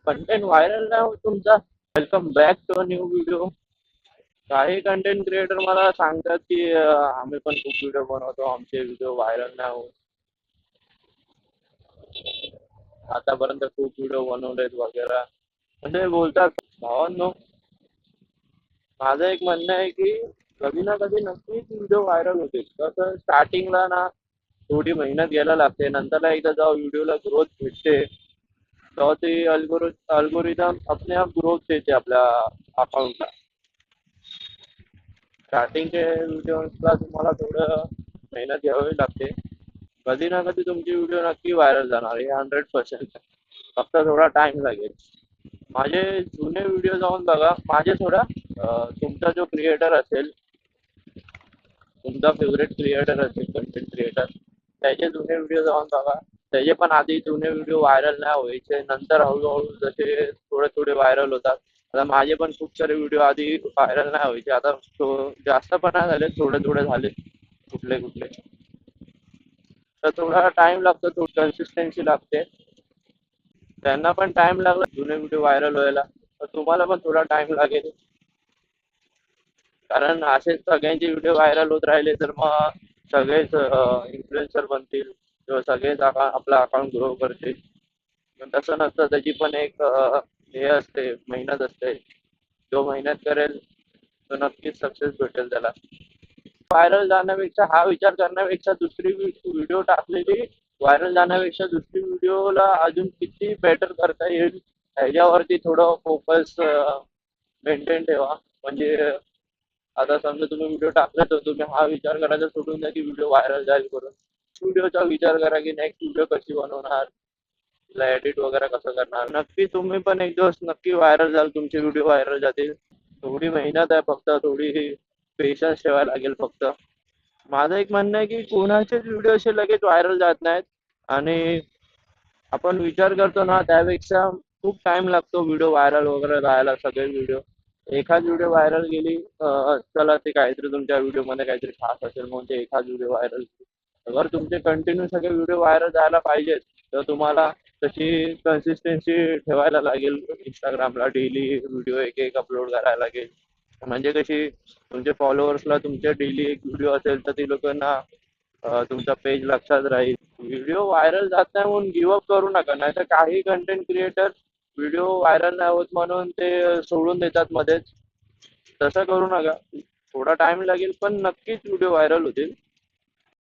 Content viral नाही होत तुमचा. Welcome back to new video. काही कंटेंट क्रिएटर मला सांगतात की आम्ही पण खूप व्हिडिओ बनवतो, आमचे व्हिडिओ व्हायरल नाही होत. आतापर्यंत खूप व्हिडिओ बनवलेत वगैरे म्हणजे बोलतात. भावांनो, माझं एक म्हणणं आहे की कधी ना कधी नक्कीच व्हिडिओ व्हायरल होतील. कसं स्टार्टिंगला ना थोडी मेहनत घ्यायला लागते, नंतरला एकदा जेव्हा व्हिडिओला ग्रोथ भेटते तेव्हा ते अल्गोरिदम अपने आप ग्रोथ देते आपल्या अकाउंटला. स्टार्टिंगचे व्हिडिओजला तुम्हाला थोडं मेहनत घ्यावी लागते. कधी ना कधी तुमची व्हिडिओ नक्की व्हायरल जाणार हे 100%. फक्त थोडा टाइम लागेल. माझे जुने व्हिडिओ जाऊन बघा. माझे थोडा तुमचा जो क्रिएटर असेल, तुमचा फेवरेट क्रिएटर असेल, कंटेंट क्रिएटर, त्याचे जुने व्हिडिओ जाऊन बघा. त्याचे पण आधी जुने व्हिडिओ व्हायरल नाही व्हायचे, नंतर हळूहळू जसे थोडे थोडे व्हायरल होतात. आता माझे पण खूप सारे व्हिडिओ आधी व्हायरल नाही व्हायचे, आता जास्त पण नाही झाले, थोडे थोडे झाले. कुठले कुठले तर थोडा टाइम लागतो, थोडी कन्सिस्टन्सी लागते. त्यांना पण टाइम लागला जुने व्हिडिओ व्हायरल व्हायला, तर तुम्हाला पण थोडा टाइम लागेल. कारण असेच सगळ्यांचे व्हिडिओ व्हायरल होत राहिले तर मग सगळेच इन्फ्लुएन्सर बनतील किंवा सगळेच आपला अकाउंट ग्रो करतील. पण तसं नसतं, त्याची पण एक हे असते, मेहनत असते. जो मेहनत करेल तो नक्कीच सक्सेस भेटेल त्याला. व्हायरल जाण्यापेक्षा, हा विचार करण्यापेक्षा, दुसरी व्हिडिओ टाकलेली व्हायरल जाण्यापेक्षा दुसरी व्हिडिओला अजून किती बेटर करता येईल ह्याच्यावरती थोडं फोकस मेंटेन ठेवा. म्हणजे आता समजा तुम्ही व्हिडिओ टाकला तर तुम्ही हा विचार करायचा सोडून द्या की व्हिडिओ व्हायरल जाईल करून. व्हिडिओचा विचार करा की नेक्स्ट व्हिडिओ कशी बनवणार, तिला एडिट वगैरे कसं करणार. नक्की तुम्ही पण एक दिवस नक्की व्हायरल जाल, तुमचे व्हिडिओ व्हायरल जातील. थोडी मेहनत आहे फक्त, थोडी पेशन्स ठेवायला लागेल फक्त. माझं एक म्हणणं आहे की कोणाचेच व्हिडिओ असे लगेच व्हायरल जात नाहीत. आणि आपण विचार करतो ना त्यापेक्षा खूप टाइम लागतो व्हिडिओ व्हायरल वगैरे राहायला. सगळे व्हिडिओ, एखाद व्हिडिओ व्हायरल गेली, चला ते काहीतरी तुमच्या व्हिडिओ मध्ये काहीतरी खास असेल म्हणून ते एखाद व्हिडिओ व्हायरल. अगर तुमचे कंटिन्यू सगळे व्हिडिओ व्हायरल जायला पाहिजेत तर तुम्हाला तशी कन्सिस्टन्सी ठेवायला लागेल. इंस्टाग्रामला डेली व्हिडिओ एक एक अपलोड करायला लागेल. म्हणजे कशी तुमचे फॉलोअर्सला तुमच्या डेली एक व्हिडिओ असेल तर ती लोकांना तुमचा पेज लक्षात राहील. व्हिडिओ व्हायरल जात नाही म्हणून गिव्हअप करू नका. नाहीतर काही कंटेंट क्रिएटर व्हिडिओ व्हायरल नाही होत म्हणून ते सोडून देतात मध्येच. तसं करू नका. थोडा टाइम लागेल पण नक्कीच व्हिडिओ व्हायरल होतील.